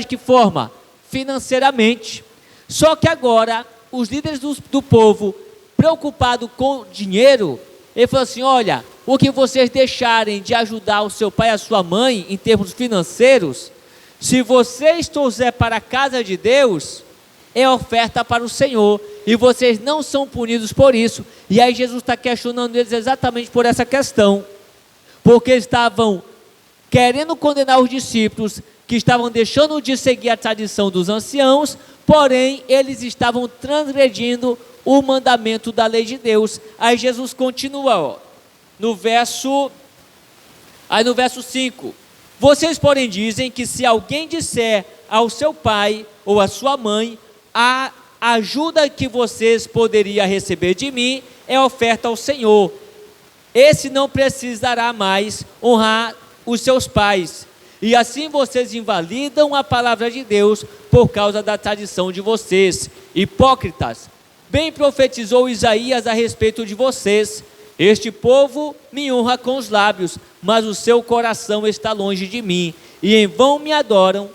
de que forma? Financeiramente. Só que agora, os líderes do povo, preocupados com dinheiro, ele falou assim: olha, o que vocês deixarem de ajudar o seu pai e a sua mãe, em termos financeiros, se vocês trouxer para a casa de Deus, é oferta para o Senhor, e vocês não são punidos por isso. E aí Jesus está questionando eles exatamente por essa questão, porque eles estavam querendo condenar os discípulos, que estavam deixando de seguir a tradição dos anciãos, porém eles estavam transgredindo o mandamento da lei de Deus. Aí Jesus continua, no verso 5, vocês porém dizem que se alguém disser ao seu pai ou à sua mãe, a ajuda que vocês poderiam receber de mim é oferta ao Senhor, esse não precisará mais honrar os seus pais, e assim vocês invalidam a palavra de Deus por causa da tradição de vocês. Hipócritas, bem profetizou Isaías a respeito de vocês: este povo me honra com os lábios, mas o seu coração está longe de mim, e em vão me adoram,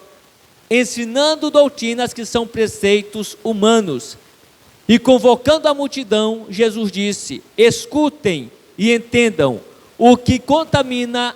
ensinando doutrinas que são preceitos humanos. E convocando a multidão, Jesus disse: escutem e entendam, o que contamina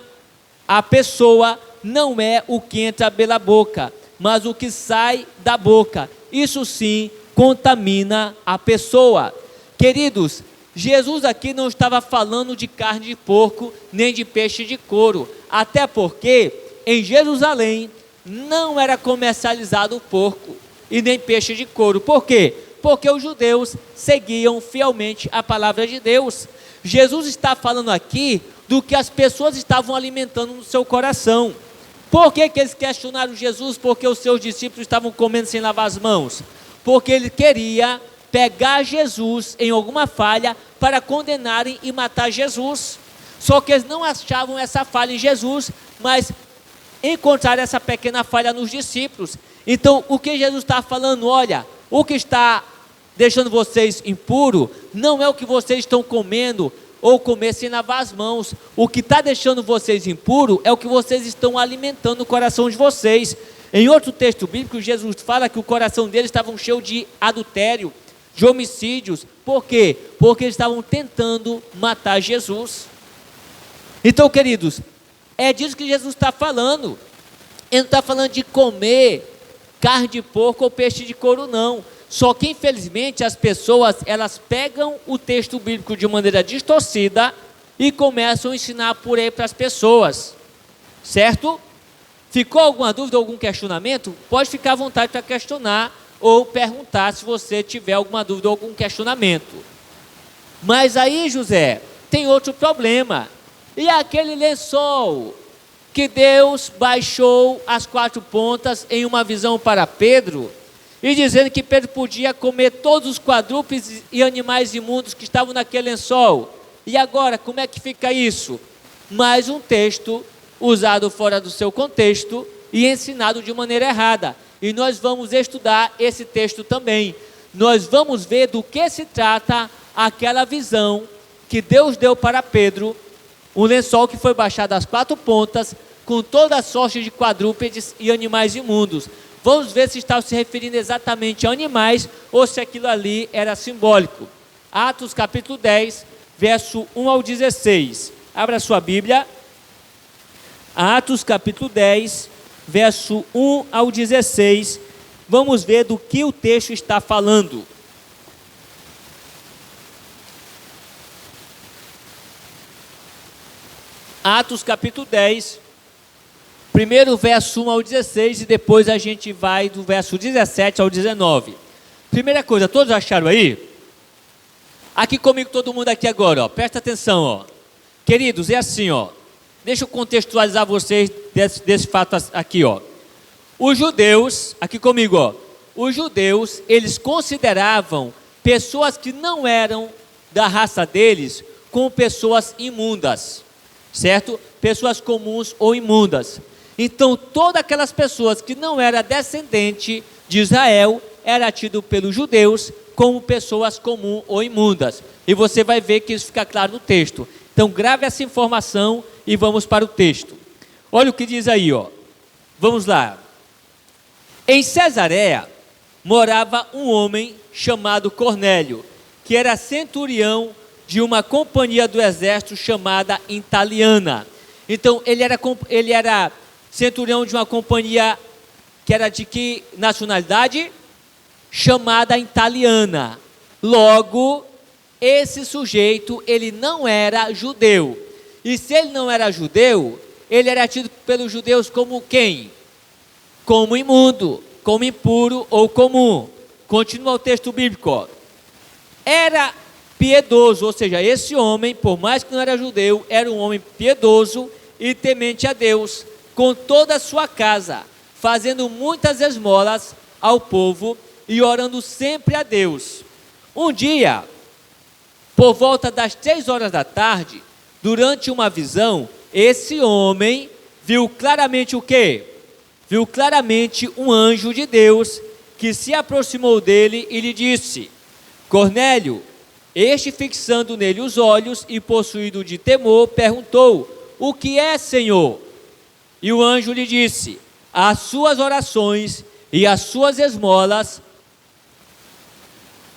a pessoa não é o que entra pela boca, mas o que sai da boca, isso sim contamina a pessoa. Queridos, Jesus aqui não estava falando de carne de porco, nem de peixe de couro, até porque em Jerusalém não era comercializado porco e nem peixe de couro. Por quê? Porque os judeus seguiam fielmente a palavra de Deus. Jesus está falando aqui do que as pessoas estavam alimentando no seu coração. Por que eles questionaram Jesus? Porque os seus discípulos estavam comendo sem lavar as mãos. Porque ele queria pegar Jesus em alguma falha para condenarem e matar Jesus. Só que eles não achavam essa falha em Jesus, mas encontraram essa pequena falha nos discípulos. Então, o que Jesus está falando? Olha, o que está deixando vocês impuro não é o que vocês estão comendo ou comer sem lavar as mãos. O que está deixando vocês impuro é o que vocês estão alimentando no coração de vocês. Em outro texto bíblico, Jesus fala que o coração deles estava cheio de adultério, de homicídios. Por quê? Porque eles estavam tentando matar Jesus. Então, queridos, é disso que Jesus está falando. Ele não está falando de comer carne de porco ou peixe de couro, não. Só que, infelizmente, as pessoas, elas pegam o texto bíblico de maneira distorcida e começam a ensinar por aí para as pessoas, certo? Ficou alguma dúvida, algum questionamento? Pode ficar à vontade para questionar ou perguntar se você tiver alguma dúvida ou algum questionamento. Mas aí, José, tem outro problema. E aquele lençol que Deus baixou as 4 pontas em uma visão para Pedro, e dizendo que Pedro podia comer todos os quadrúpedes e animais imundos que estavam naquele lençol. E agora, como é que fica isso? Mais um texto usado fora do seu contexto e ensinado de maneira errada. E nós vamos estudar esse texto também. Nós vamos ver do que se trata aquela visão que Deus deu para Pedro, um lençol que foi baixado às 4 pontas, com toda a sorte de quadrúpedes e animais imundos. Vamos ver se está se referindo exatamente a animais ou se aquilo ali era simbólico. Atos capítulo 10, verso 1 ao 16. Abra sua Bíblia. Atos capítulo 10, verso 1 ao 16. Vamos ver do que o texto está falando. Atos capítulo 10, primeiro verso 1 ao 16 e depois a gente vai do verso 17 ao 19. Primeira coisa, todos acharam aí? Aqui comigo, todo mundo aqui agora, presta atenção, Queridos, é assim, deixa eu contextualizar vocês desse fato aqui, Os judeus, aqui comigo, os judeus, eles consideravam pessoas que não eram da raça deles como pessoas imundas, certo? Pessoas comuns ou imundas. Então, todas aquelas pessoas que não eram descendente de Israel, era tido pelos judeus como pessoas comuns ou imundas. E você vai ver que isso fica claro no texto. Então, grave essa informação e vamos para o texto. Olha o que diz aí, Vamos lá. Em Cesareia morava um homem chamado Cornélio, que era centurião de uma companhia do exército chamada Italiana. Então, ele era centurião de uma companhia que era de que nacionalidade? Chamada Italiana. Logo, esse sujeito, ele não era judeu. E se ele não era judeu, ele era tido pelos judeus como quem? Como imundo, como impuro ou comum. Continua o texto bíblico. Era piedoso, ou seja, esse homem, por mais que não era judeu, era um homem piedoso e temente a Deus, com toda a sua casa, fazendo muitas esmolas ao povo e orando sempre a Deus. Um dia, por volta das 3 horas da tarde, durante uma visão, esse homem viu claramente o quê? Viu claramente um anjo de Deus que se aproximou dele e lhe disse: Cornélio. Este, fixando nele os olhos e possuído de temor, perguntou: o que é, Senhor? E o anjo lhe disse: as suas orações e as suas esmolas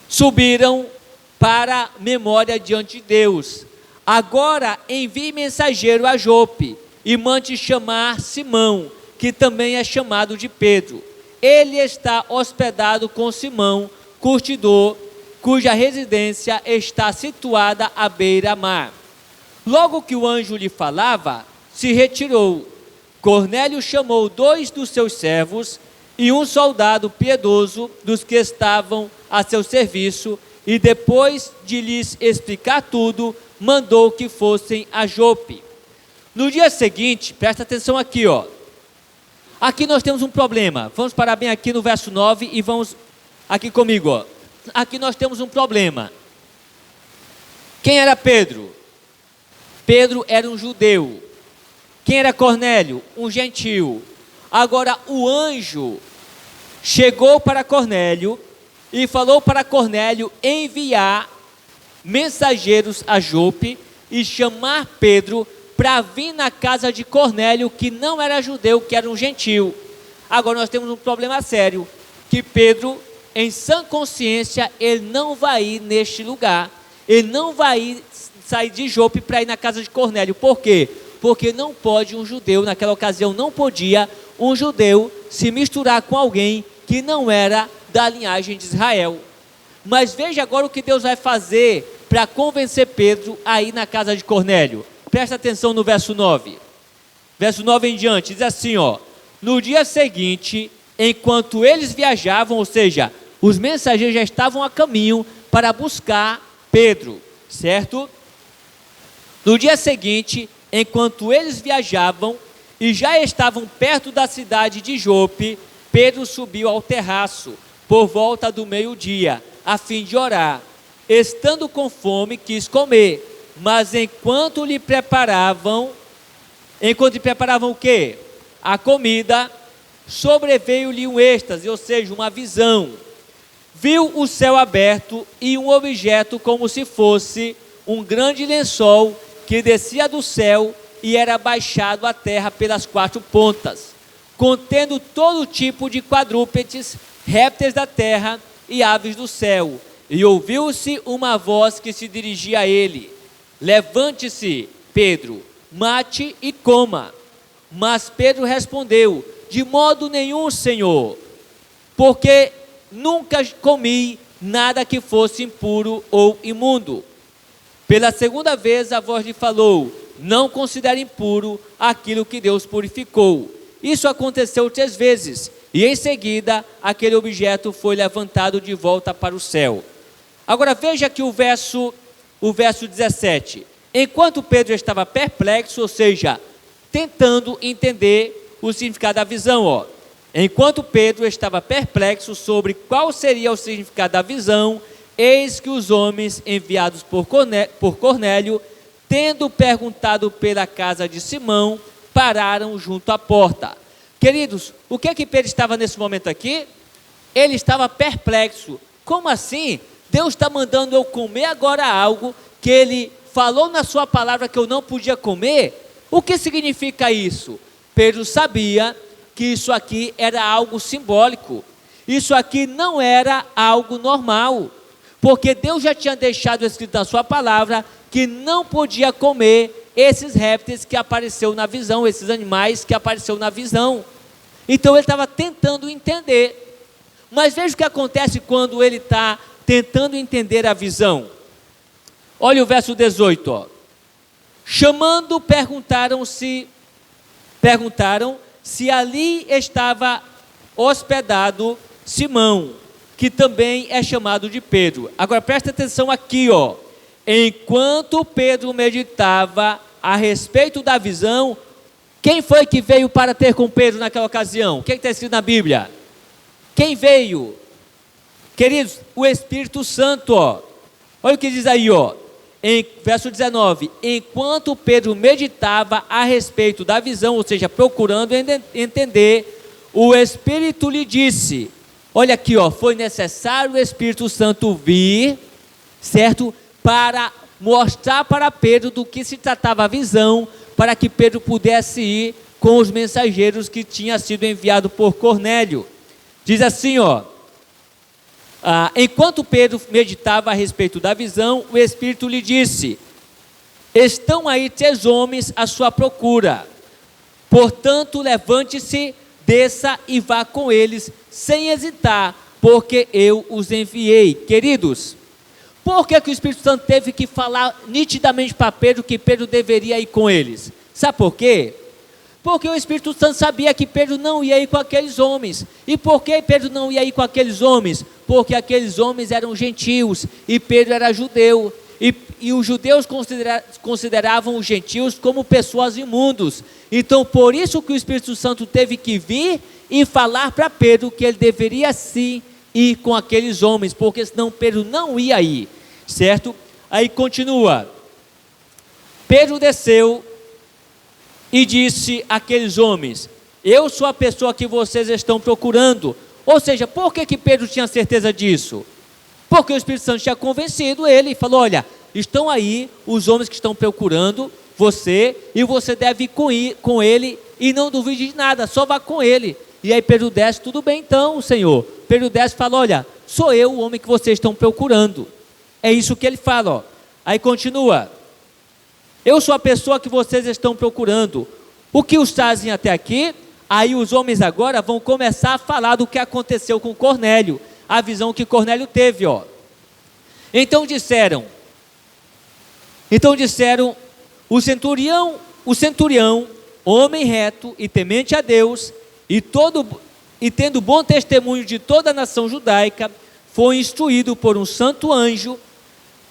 subiram para a memória diante de Deus. Agora envie mensageiro a Jope e mande chamar Simão, que também é chamado de Pedro. Ele está hospedado com Simão, curtidor, cuja residência está situada à beira-mar. Logo que o anjo lhe falava, se retirou. Cornélio chamou 2 dos seus servos e um soldado piedoso dos que estavam a seu serviço, e depois de lhes explicar tudo, mandou que fossem a Jope. No dia seguinte, presta atenção aqui, Aqui nós temos um problema. Vamos parar bem aqui no verso 9 e vamos aqui comigo, Aqui nós temos um problema. Quem era Pedro? Pedro era um judeu. Quem era Cornélio? Um gentil. Agora o anjo chegou para Cornélio e falou para Cornélio enviar mensageiros a Jope e chamar Pedro para vir na casa de Cornélio, que não era judeu, que era um gentil. Agora nós temos um problema sério, que Pedro, em sã consciência, ele não vai ir neste lugar, ele não vai sair de Jope para ir na casa de Cornélio. Por quê? Porque não pode um judeu, naquela ocasião não podia um judeu se misturar com alguém que não era da linhagem de Israel. Mas veja agora o que Deus vai fazer para convencer Pedro a ir na casa de Cornélio. Presta atenção no verso 9. Verso 9 em diante, diz assim, no dia seguinte, enquanto eles viajavam, ou seja, os mensageiros já estavam a caminho para buscar Pedro, certo? No dia seguinte, enquanto eles viajavam e já estavam perto da cidade de Jope, Pedro subiu ao terraço por volta do meio-dia, a fim de orar. Estando com fome, quis comer, mas enquanto lhe preparavam o quê? A comida, sobreveio-lhe um êxtase, ou seja, uma visão. Viu o céu aberto e um objeto como se fosse um grande lençol que descia do céu e era baixado à terra pelas 4 pontas, contendo todo tipo de quadrúpedes, répteis da terra e aves do céu. E ouviu-se uma voz que se dirigia a ele: levante-se, Pedro, mate e coma. Mas Pedro respondeu: de modo nenhum, Senhor, porque nunca comi nada que fosse impuro ou imundo. Pela segunda vez a voz lhe falou: não considere impuro aquilo que Deus purificou. Isso aconteceu 3 vezes, e em seguida aquele objeto foi levantado de volta para o céu. Agora veja aqui o verso 17. Enquanto Pedro estava perplexo, ou seja, tentando entender o significado da visão, enquanto Pedro estava perplexo sobre qual seria o significado da visão, eis que os homens enviados por Cornélio, tendo perguntado pela casa de Simão, pararam junto à porta. Queridos, o que é que Pedro estava nesse momento aqui? Ele estava perplexo. Como assim? Deus está mandando eu comer agora algo que Ele falou na sua palavra que eu não podia comer? O que significa isso? Pedro sabia que isso aqui era algo simbólico. Isso aqui não era algo normal, porque Deus já tinha deixado escrito na sua palavra que não podia comer esses répteis que apareceu na visão, esses animais que apareceu na visão. Então ele estava tentando entender. Mas veja o que acontece quando ele está tentando entender a visão. Olha o verso 18, ó. Chamando, perguntaram se ali estava hospedado Simão, que também é chamado de Pedro. Agora presta atenção aqui, ó. Enquanto Pedro meditava a respeito da visão, quem foi que veio para ter com Pedro naquela ocasião? O que está escrito na Bíblia? Quem veio? Queridos, o Espírito Santo, ó. Olha o que diz aí, ó. Em verso 19, enquanto Pedro meditava a respeito da visão, ou seja, procurando entender, o Espírito lhe disse, olha aqui, ó, foi necessário o Espírito Santo vir, certo? Para mostrar para Pedro do que se tratava a visão, para que Pedro pudesse ir com os mensageiros que tinha sido enviado por Cornélio. Diz assim, ó. Enquanto Pedro meditava a respeito da visão, o Espírito lhe disse, estão aí 3 homens à sua procura, portanto levante-se, desça e vá com eles, sem hesitar, porque eu os enviei. Queridos, por que o Espírito Santo teve que falar nitidamente para Pedro que Pedro deveria ir com eles? Sabe por quê? Porque o Espírito Santo sabia que Pedro não ia ir com aqueles homens. E por que Pedro não ia ir com aqueles homens? Porque aqueles homens eram gentios e Pedro era judeu. E os judeus consideravam os gentios como pessoas imundos. Então por isso que o Espírito Santo teve que vir e falar para Pedro que ele deveria sim ir com aqueles homens, porque senão Pedro não ia ir, certo? Aí continua, Pedro desceu e disse àqueles homens, eu sou a pessoa que vocês estão procurando. Ou seja, por que Pedro tinha certeza disso? Porque o Espírito Santo tinha convencido ele e falou, olha, estão aí os homens que estão procurando você, e você deve ir com ele, e não duvide de nada, só vá com ele. E aí Pedro desce, tudo bem então, Senhor. Pedro desce e fala, olha, sou eu o homem que vocês estão procurando. É isso que ele fala, ó. Aí continua, eu sou a pessoa que vocês estão procurando. O que os trazem até aqui? Aí os homens agora vão começar a falar do que aconteceu com Cornélio, a visão que Cornélio teve, ó. Então disseram, o centurião, homem reto e temente a Deus, e tendo bom testemunho de toda a nação judaica, foi instruído por um santo anjo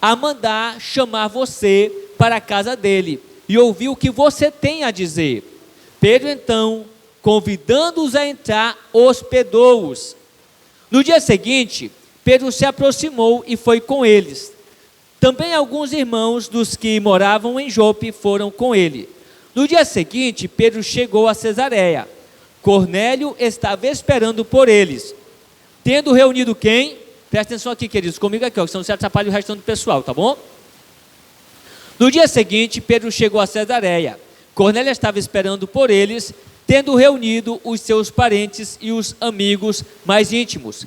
a mandar chamar você para a casa dele, e ouvir o que você tem a dizer. Pedro então, convidando-os a entrar, hospedou-os. No dia seguinte, Pedro se aproximou e foi com eles. Também alguns irmãos dos que moravam em Jope foram com ele. No dia seguinte, Pedro chegou a Cesareia. Cornélio estava esperando por eles. Tendo reunido quem? Presta atenção aqui, queridos, comigo aqui, ó, senão você atrapalha o restante do pessoal, tá bom? No dia seguinte, Pedro chegou a Cesareia. Cornélio estava esperando por eles, tendo reunido os seus parentes e os amigos mais íntimos.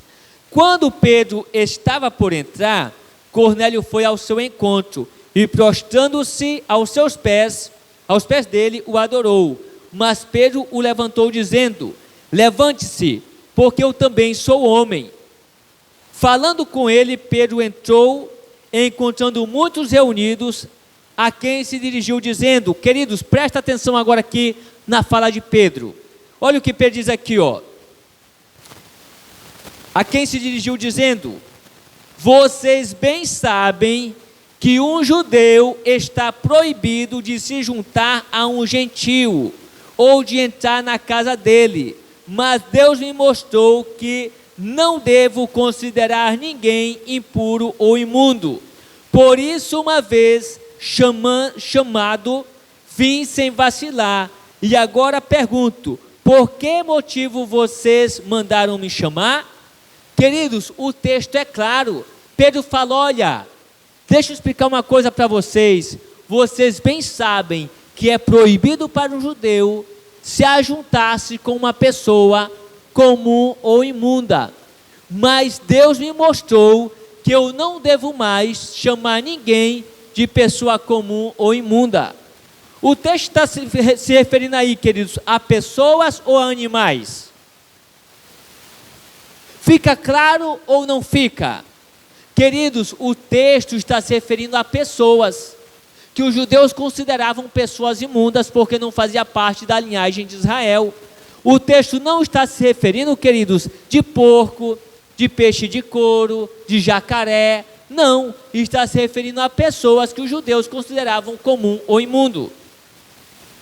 Quando Pedro estava por entrar, Cornélio foi ao seu encontro e, prostrando-se aos pés dele, o adorou. Mas Pedro o levantou dizendo, levante-se, porque eu também sou homem. Falando com ele, Pedro entrou, encontrando muitos reunidos, a quem se dirigiu dizendo, queridos, presta atenção agora aqui na fala de Pedro. Olha o que Pedro diz aqui, ó. A quem se dirigiu dizendo, vocês bem sabem que um judeu está proibido de se juntar a um gentio, ou de entrar na casa dele, mas Deus me mostrou que não devo considerar ninguém impuro ou imundo. Por isso, uma vez chamado, vim sem vacilar, e agora pergunto, por que motivo vocês mandaram me chamar? Queridos, o texto é claro. Pedro fala, olha, deixa eu explicar uma coisa para vocês. Vocês bem sabem que é proibido para um judeu se ajuntasse com uma pessoa comum ou imunda. Mas Deus me mostrou que eu não devo mais chamar ninguém de pessoa comum ou imunda. O texto está se referindo aí, queridos, a pessoas ou a animais? Fica claro ou não fica? Queridos, o texto está se referindo a pessoas que os judeus consideravam pessoas imundas porque não fazia parte da linhagem de Israel. O texto não está se referindo, queridos, de porco, de peixe de couro, de jacaré. Não, está se referindo a pessoas que os judeus consideravam comum ou imundo.